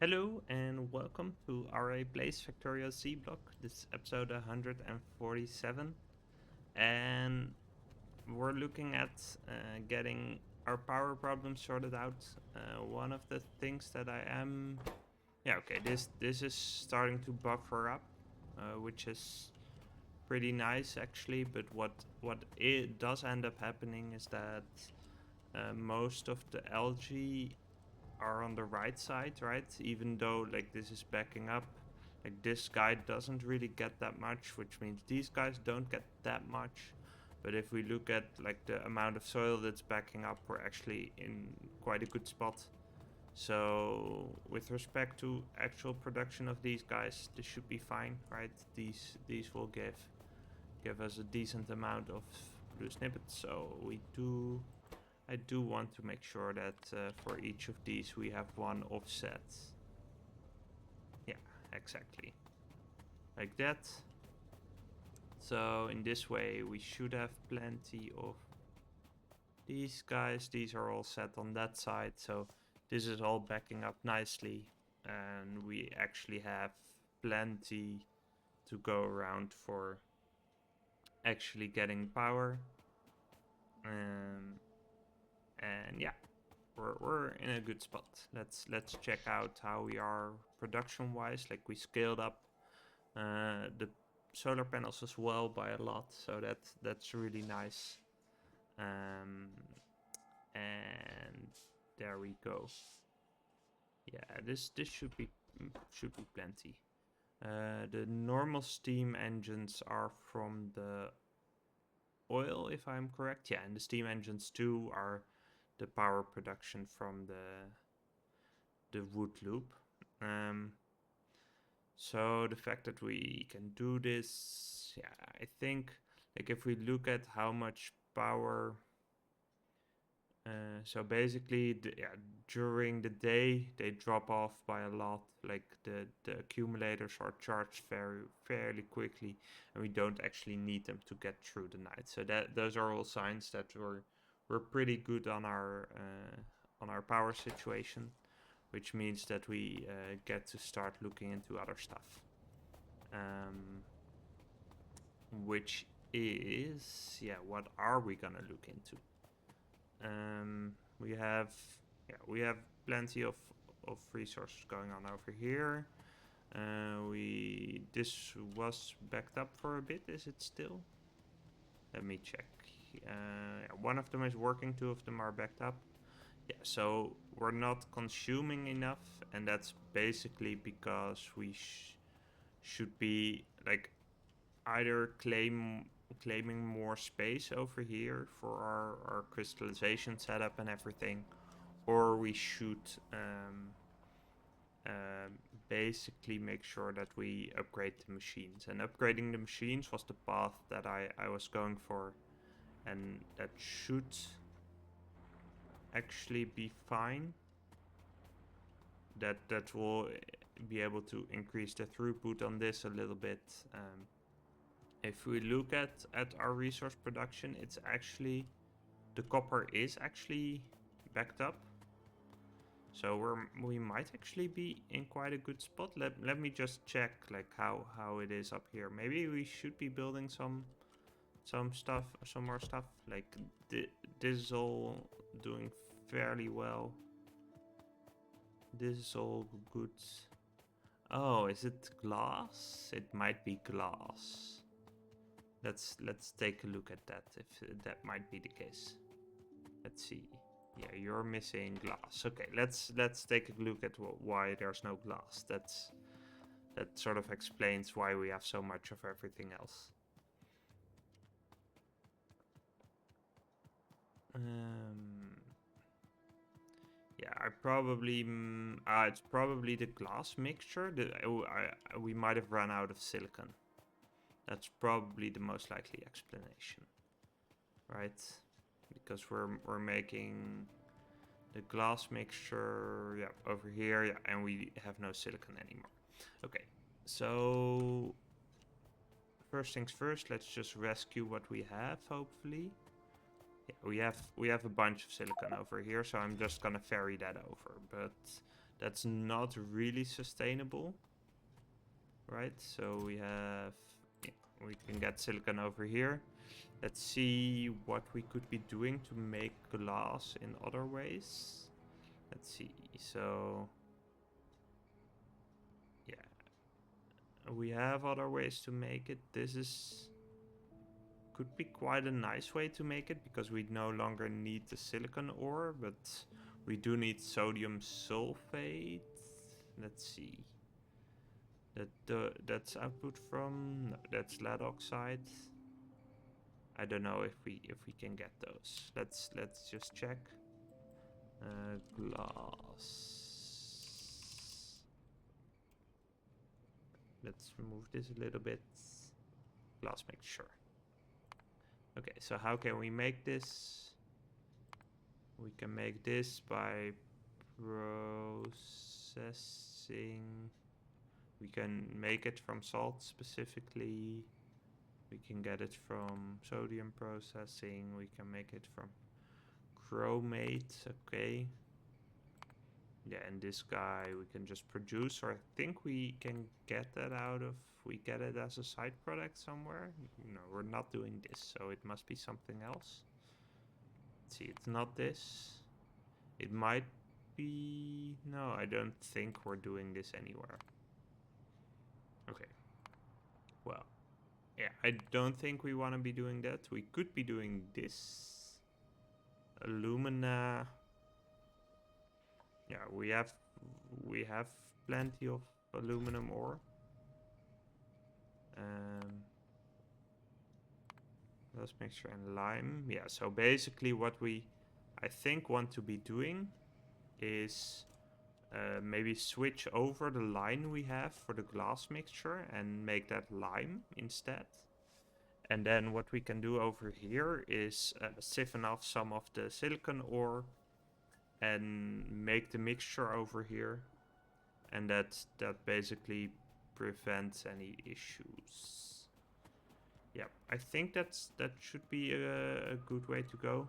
Hello and welcome to Aurei Plays Factorio Seablock. This is episode 147, and we're looking at getting our power problem sorted out. One of the things that this is starting to buffer up, which is pretty nice actually. But what it does end up happening is that most of the algae are on the right side, right? Even though like this is backing up, like this guy doesn't really get that much, which means these guys don't get that much. But if we look at like the amount of soil that's backing up, we're actually in quite a good spot. So with respect to actual production of these guys, this should be fine, right? These will give us a decent amount of blue snippets. So I do want to make sure that for each of these we have one offset. Yeah, exactly. Like that. So in this way we should have plenty of these guys. These are all set on that side. So this is all backing up nicely. And we actually have plenty to go around for actually getting power. And yeah, we're in a good spot. Let's check out how we are production wise. Like we scaled up the solar panels as well by a lot, so that's really nice. Um, and there we go. Yeah, this should be plenty. The normal steam engines are from the oil, if I'm correct. Yeah, and the steam engines too are the power production from the wood loop. Um, so the fact that we can do this, yeah, I think like if we look at how much power, so basically, during the day they drop off by a lot. Like the accumulators are charged fairly quickly, and we don't actually need them to get through the night. So that those are all signs that we're pretty good on our power situation, which means that we get to start looking into other stuff. Which is, yeah, what are we gonna look into? We have, we have plenty of resources going on over here. This was backed up for a bit. Is it still? Let me check. One of them is working. Two of them are backed up. Yeah, so we're not consuming enough, and that's basically because we should be like either claiming more space over here for our crystallization setup and everything, or we should basically make sure that we upgrade the machines. And upgrading the machines was the path that I was going for, and that should actually be fine. That will be able to increase the throughput on this a little bit. If we look at our resource production, it's actually, the copper is actually backed up. So we might actually be in quite a good spot. Let me just check like how it is up here. Maybe we should be building some stuff, some more stuff. Like this is all doing fairly well. This is all good. Oh, is it glass? It might be glass. Let's take a look at that, if that might be the case. Let's see. Yeah, you're missing glass. Okay, let's take a look at why there's no glass. That sort of explains why we have so much of everything else. Yeah, it's probably the glass mixture. We might have run out of silicon. That's probably the most likely explanation, right? Because we're making the glass mixture, yeah, over here, yeah, and we have no silicon anymore. Okay, so first things first, let's just rescue what we have, hopefully. Yeah, we have a bunch of silicon over here, so I'm just gonna ferry that over. But that's not really sustainable, right? So we have, yeah, we can get silicon over here. Let's see what we could be doing to make glass in other ways. Let's see. So yeah, we have other ways to make it. This is could be quite a nice way to make it because we no longer need the silicon ore, but we do need sodium sulfate. Let's see. That's output from, no, that's lead oxide. I don't know if we can get those. Let's just check. Glass. Let's remove this a little bit. Glass mixture. Okay, so how can we make this? We can make this by processing. We can make it from salt specifically. We can get it from sodium processing. We can make it from chromate. Okay. Yeah, and this guy we can just produce, or I think we can get that out of, we get it as a side product somewhere. No, we're not doing this, so it must be something else. Let's see, it's not this. It might be, no, I don't think we're doing this anywhere. Okay. Well, yeah, I don't think we want to be doing that. We could be doing this. Alumina. Yeah, we have plenty of aluminum ore. Let's mixture and lime. Yeah, so basically what we, I think, want to be doing is maybe switch over the line we have for the glass mixture and make that lime instead. And then what we can do over here is siphon off some of the silicon ore and make the mixture over here. And that basically prevents any issues. Yeah, I think that should be a good way to go.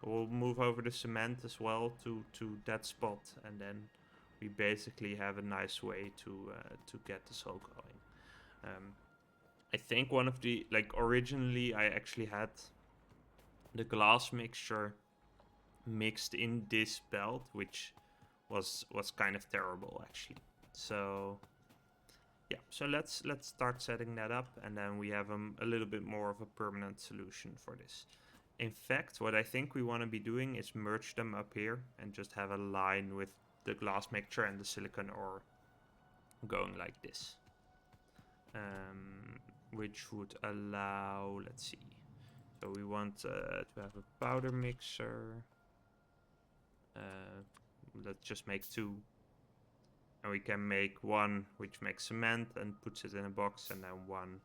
We'll move over the cement as well to that spot, and then we basically have a nice way to get this all going. I think one of the, like, originally I actually had the glass mixture mixed in this belt, which was kind of terrible actually. So yeah, so let's start setting that up, and then we have a little bit more of a permanent solution for this. In fact, what I think we want to be doing is merge them up here and just have a line with the glass mixture and the silicon ore going like this. Which would allow, let's see. So we want to have a powder mixer. Let's just make two. And we can make one which makes cement and puts it in a box, and then one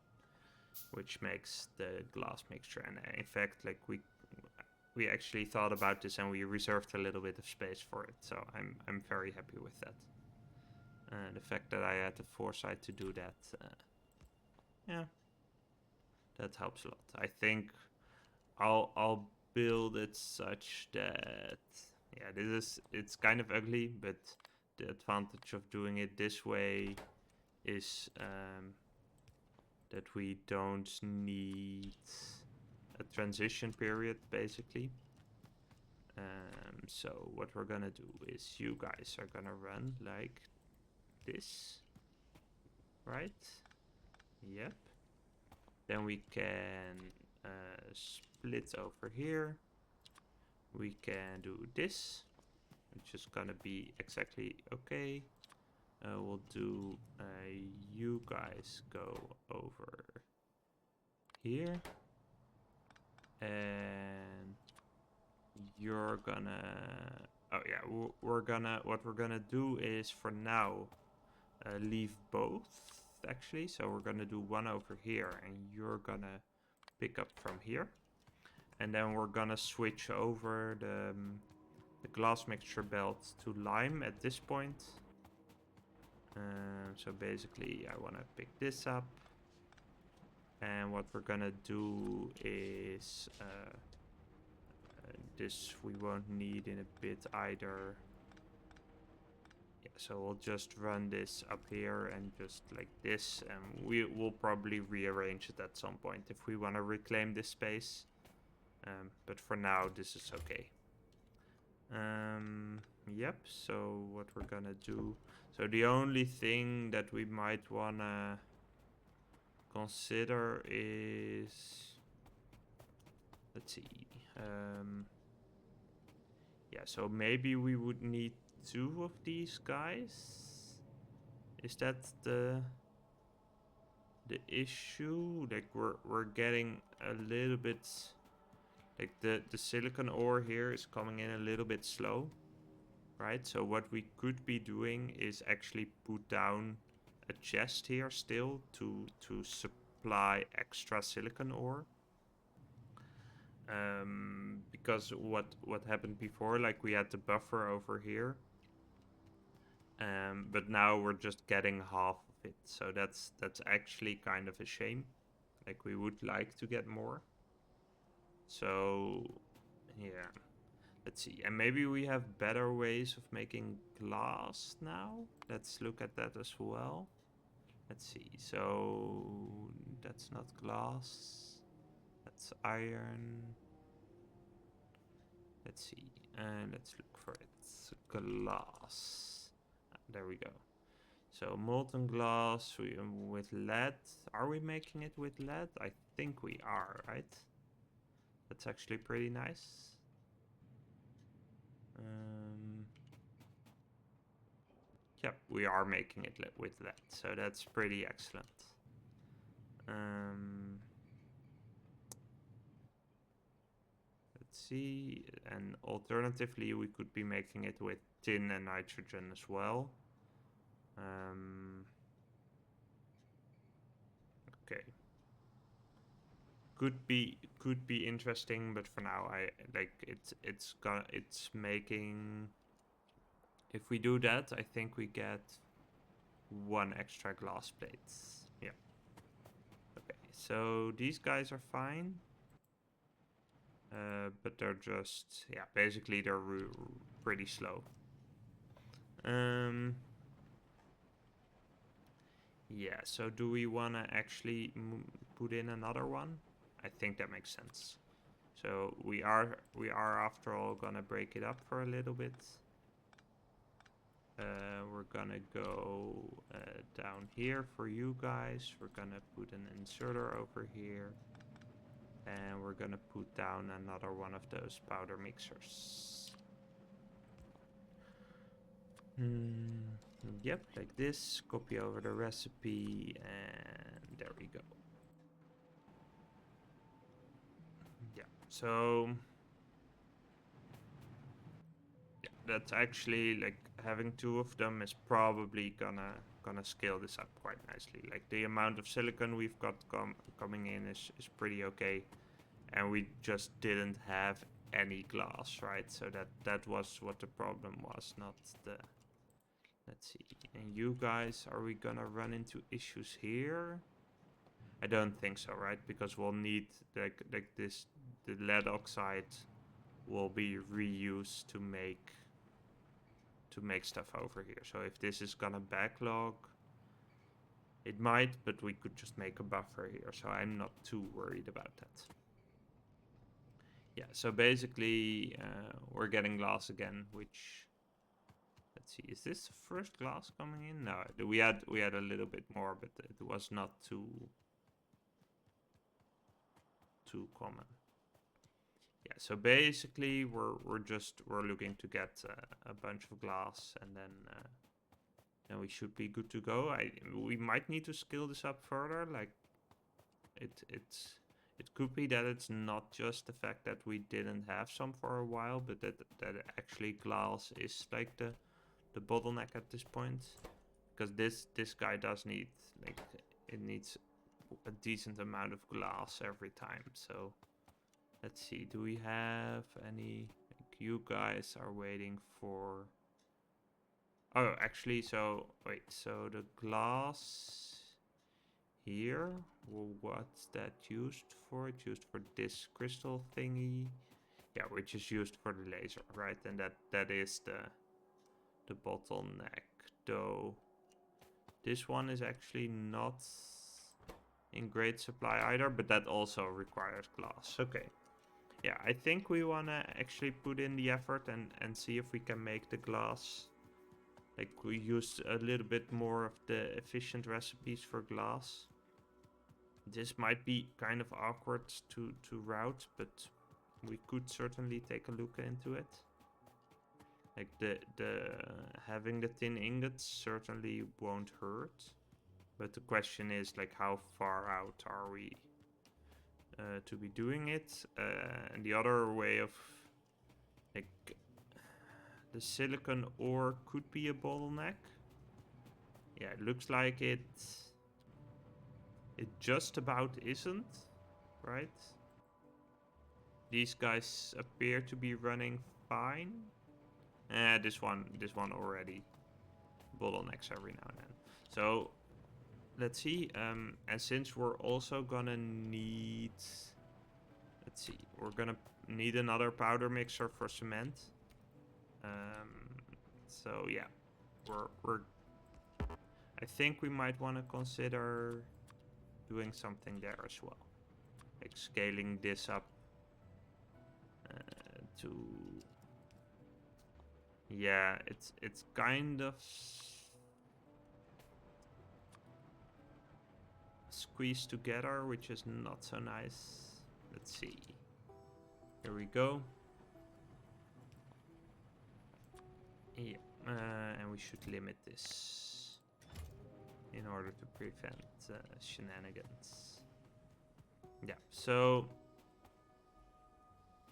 which makes the glass mixture. And in fact, like we actually thought about this and we reserved a little bit of space for it. So I'm very happy with that. The fact that I had the foresight to do that, yeah, that helps a lot. I think I'll build it such that, yeah, it's kind of ugly, but the advantage of doing it this way is that we don't need a transition period, basically. So what we're gonna do is you guys are gonna run like this, right? Yep. Then we can split over here. We can do this, which is gonna be exactly okay. We'll do you guys go over here, and you're gonna, oh yeah, what we're gonna do is for now leave both actually. So we're gonna do one over here, and you're gonna pick up from here, and then we're gonna switch over the glass mixture belt to lime at this point. So basically I want to pick this up, and what we're gonna do is this we won't need in a bit either. so we'll just run this up here and just like this, and we will probably rearrange it at some point if we want to reclaim this space. But for now, this is okay. Yep, so what we're gonna do... So the only thing that we might wanna consider is... Let's see. Yeah, so maybe we would need 2 of these guys. Is that the issue? Like we're getting a little bit... Like the silicon ore here is coming in a little bit slow, right? So what we could be doing is actually put down a chest here still to supply extra silicon ore. Because what happened before, like we had the buffer over here, but now we're just getting half of it. So that's actually kind of a shame. Like we would like to get more. So yeah, let's see. And maybe we have better ways of making glass now. Let's look at that as well. Let's see. So that's not glass. That's iron. Let's see. And let's look for it. Glass. There we go. So molten glass with lead. Are we making it with lead? I think we are, right? That's actually pretty nice. Yep, we are making it with lead, so that's pretty excellent. Let's see, and alternatively we could be making it with tin and nitrogen as well. Okay. Could be interesting, but for now I like it's making... If we do that, I think we get 1 extra glass plate. Yeah. Okay, so these guys are fine. But they're just, yeah, basically they're pretty slow. Yeah, so do we want to actually put in another one? I think that makes sense. So we are after all gonna break it up for a little bit. We're gonna go down here for you guys. We're gonna put an inserter over here. And we're gonna put down another one of those powder mixers. Yep, like this. Copy over the recipe, and there we go. Yeah, so... Yeah, that's actually, like, having 2 of them is probably gonna scale this up quite nicely. Like, the amount of silicon we've got coming in is pretty okay. And we just didn't have any glass, right? So that was what the problem was, not the... Let's see. And you guys, are we gonna run into issues here? I don't think so, right? Because we'll need like this, the lead oxide will be reused to make stuff over here. So if this is gonna backlog, it might, but we could just make a buffer here. So I'm not too worried about that. Yeah, so basically we're getting glass again, which... Let's see, is this the first glass coming in? No, we had a little bit more, but it was not too common. Yeah, so basically we're looking to get a bunch of glass, and then we should be good to go. We might need to scale this up further. Like it could be that it's not just the fact that we didn't have some for a while, but that actually glass is like the bottleneck at this point, because this guy does need, like, it needs a decent amount of glass every time. So let's see, do we have any... Like, you guys are waiting for... Oh, actually, so wait, so the glass here, well, what's that used for? It's used for this crystal thingy, yeah, which is used for the laser, right? And that is the bottleneck. though this one is actually not in great supply either, but that also requires glass. Okay. Yeah, I think we want to actually put in the effort and see if we can make the glass. Like, we use a little bit more of the efficient recipes for glass. This might be kind of awkward to route, but we could certainly take a look into it. Like, the having the tin ingots certainly won't hurt. But the question is, like, how far out are we to be doing it? And the other way of, like, the silicon ore could be a bottleneck. Yeah, it looks like it just about isn't, right? These guys appear to be running fine. This one already bottlenecks every now and then. So let's see. And since we're also gonna need, let's see, we're gonna need another powder mixer for cement. So yeah, we're I think we might want to consider doing something there as well, like scaling this up to, yeah, it's kind of squeezed together, which is not so nice. Let's see. Here we go. Yeah, and we should limit this in order to prevent shenanigans. Yeah, so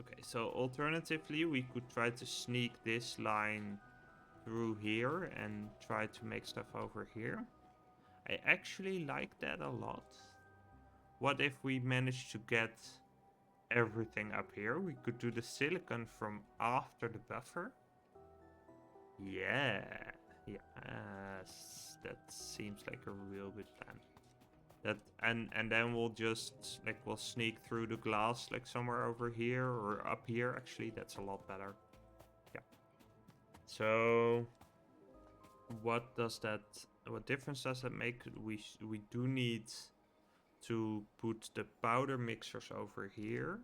okay, so alternatively we could try to sneak this line through here and try to make stuff over here. I actually like that a lot. What if we manage to get everything up here? We could do the silicon from after the buffer. Yeah, yes, that seems like a real good plan. That and then we'll just, like, we'll sneak through the glass, like somewhere over here or up here. Actually, that's a lot better. Yeah. So what difference does that make? We do need to put the powder mixers over here,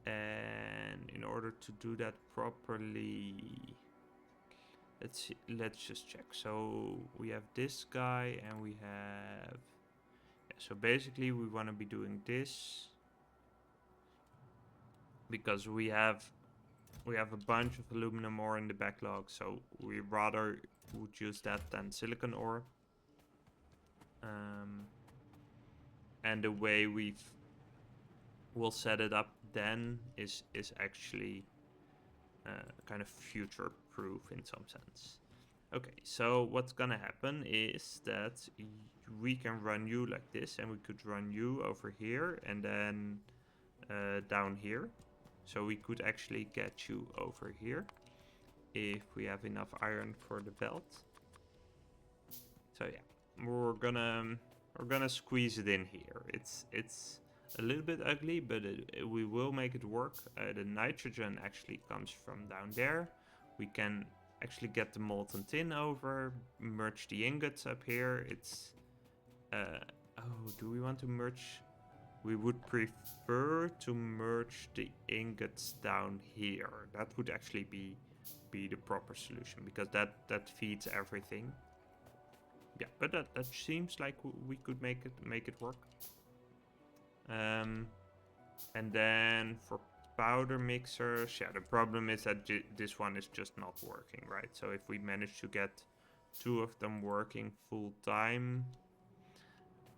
and in order to do that properly, let's just check. So we have this guy and we have, yeah, so basically we want to be doing this because we have a bunch of aluminum ore in the backlog, so we rather would use that than silicon ore. And the way we'll set it up then is actually kind of future proof in some sense. Okay, so what's gonna happen is that we can run you like this, and we could run you over here and then down here. So we could actually get you over here if we have enough iron for the belt. So yeah, we're gonna squeeze it in here. It's a little bit ugly, but we will make it work. The nitrogen actually comes from down there. We can actually get the molten tin over, merge the ingots up here. It's oh, do we want to merge? We would prefer to merge the ingots down here. That would actually be the proper solution, because that feeds everything. Yeah, but that seems like we could make it work. And then for powder mixers, yeah, the problem is that this one is just not working, right? So if we manage to get 2 of them working full time,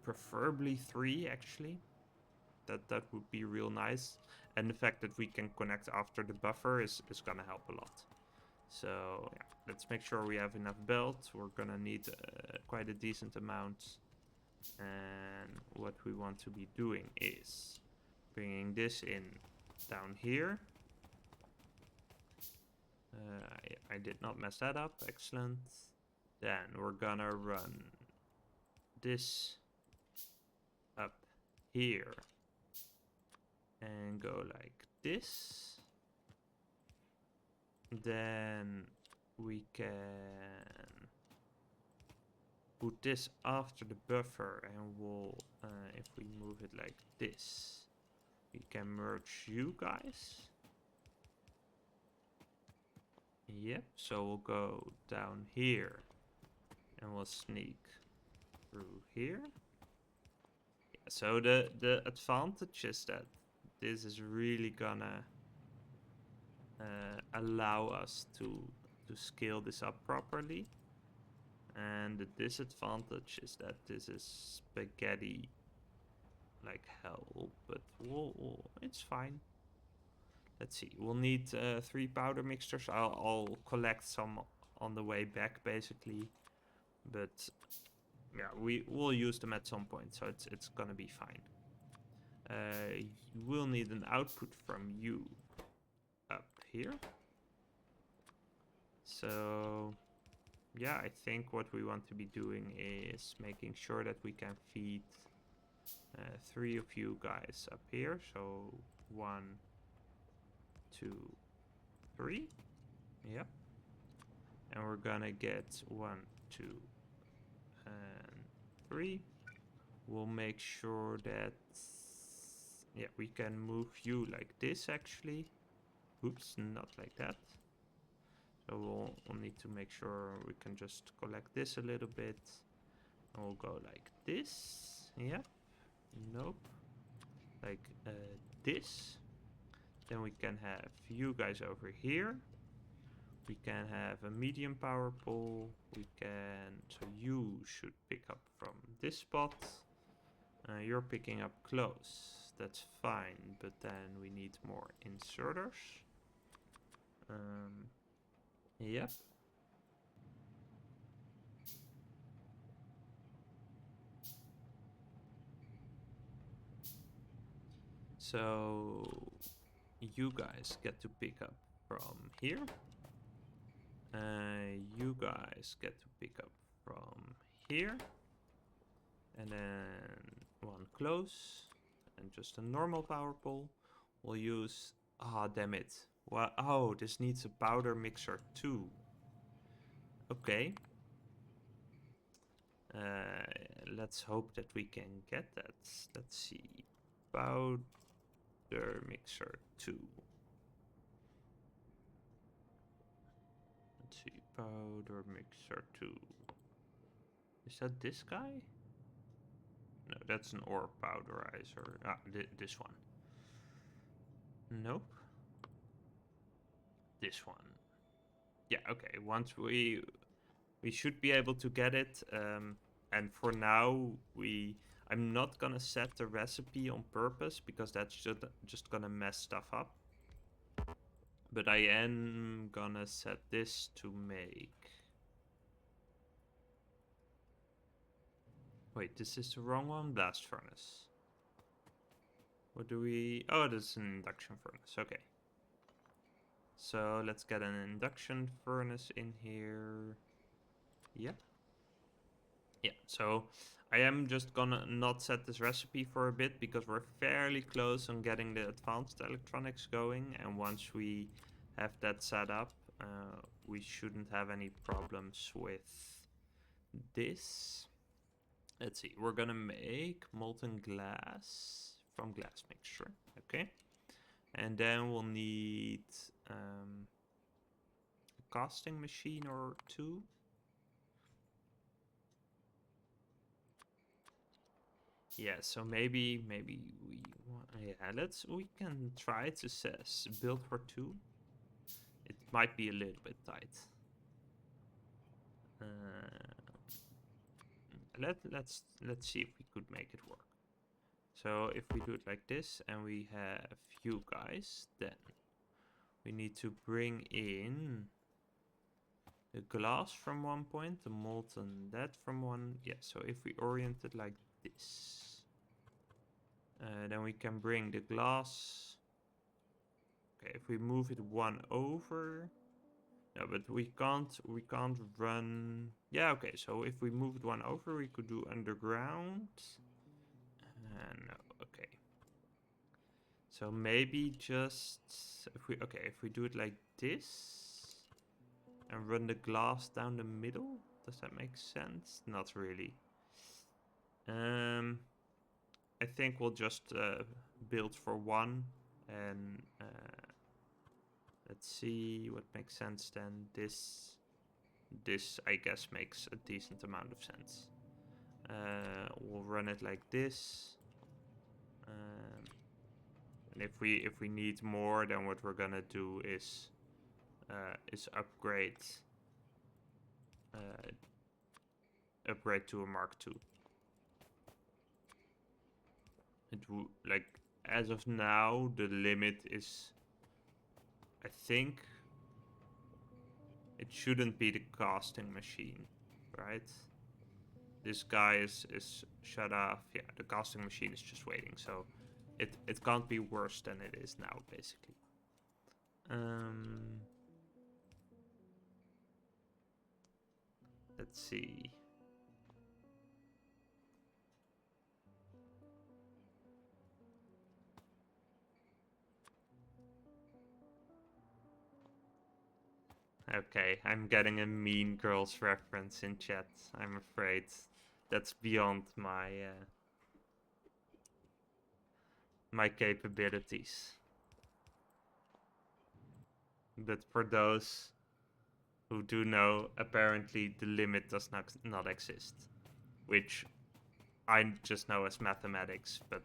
preferably 3 actually, that would be real nice. And the fact that we can connect after the buffer is gonna help a lot. So yeah, let's make sure we have enough belt. We're gonna need quite a decent amount. And what we want to be doing is bringing this in down here. I did not mess that up. Excellent. Then we're gonna run this up here and go like this. Then we can put this after the buffer, and we'll, if we move it like this, we can merge you guys. Yep, so we'll go down here and we'll sneak through here. Yeah, so the advantage is that this is really gonna allow us to scale this up properly. And the disadvantage is that this is spaghetti like hell, but it's fine. Let's see, we'll need 3 powder mixtures. I'll collect some on the way back basically, but yeah, we'll use them at some point, so it's gonna be fine. You will need an output from you up here. So yeah, I think what we want to be doing is making sure that we can feed 3 of you guys up here. So 1, 2, 3. Yep. And we're gonna get 1, 2, and 3. We'll make sure that, yeah, we can move you like this actually. Oops, not like that. So we'll need to make sure we can just collect this a little bit. And we'll go like this. Yep. Nope. Like this. Then we can have you guys over here. We can have a medium power pole. We can, so you should pick up from this spot. You're picking up close. That's fine, but then we need more inserters. Yep. So you guys get to pick up from here. You guys get to pick up from here. And then 1 close. And just a normal power pole. We'll use, ah, damn it. Well, oh, this needs a powder mixer too. Okay. Let's hope that we can get that. Let's see. Powder mixer 2. Let's see. Powder mixer 2. Is that this guy? No, that's an ore powderizer. Ah, this one. Nope. This one. Yeah, okay. Once we should be able to get it. And for now, I'm not gonna set the recipe on purpose because that's just gonna mess stuff up. But I am gonna set this to make. Wait, this is the wrong one? Blast furnace. What do we... Oh, this is an induction furnace. Okay. So let's get an induction furnace in here. Yeah. Yeah, so I am just gonna not set this recipe for a bit because we're fairly close on getting the advanced electronics going. And once we have that set up, we shouldn't have any problems with this. Let's see, we're gonna make molten glass from glass mixture, okay? And then we'll need a casting machine or 2. Yeah, so maybe we want, yeah, we can try to build for 2. It might be a little bit tight. Let's see if we could make it work. So if we do it like this and we have you guys, then we need to bring in the glass from one point, the molten that from one. Yeah, so if we orient it like this, then we can bring the glass. Okay, if we move it 1 over. No, but we can't run. Yeah, okay, so if we moved 1 over, we could do underground. No, okay. So maybe just if we do it like this and run the glass down the middle, Does that make sense? Not really. Um, I think we'll just build for one, and let's see what makes sense then. This I guess makes a decent amount of sense. We'll run it like this. And if we need more, then what we're gonna do is upgrade uh, upgrade to a Mark II. Like as of now, the limit is, I think, it shouldn't be the casting machine, right? This guy is shut off. Yeah, the casting machine is just waiting, so it can't be worse than it is now, basically. Um, let's see. Okay, I'm getting a Mean Girls reference in chat. I'm afraid that's beyond my capabilities. But for those who do know, apparently the limit does not exist, which I just know as mathematics. But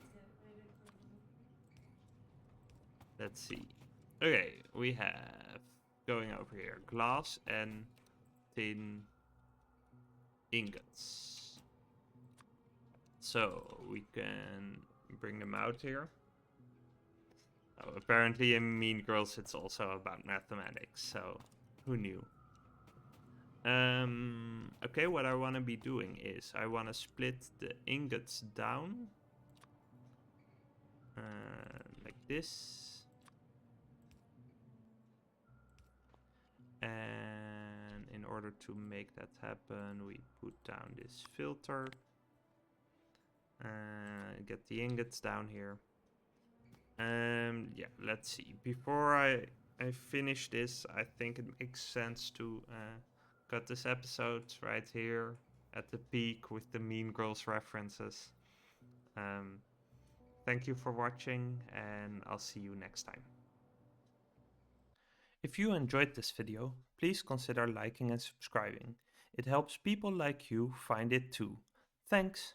let's see. Okay, we have, going over here, glass and tin ingots. So we can bring them out here. Oh, apparently in Mean Girls it's also about mathematics, so who knew? Okay, what I want to be doing is I want to split the ingots down like this. And in order to make that happen, we put down this filter. Get the ingots down here. Yeah, let's see. Before I finish this, I think it makes sense to cut this episode right here at the peak with the Mean Girls references. Um, Thank you for watching, and I'll see you next time. If you enjoyed this video, please consider liking and subscribing. It helps people like you find it too. Thanks!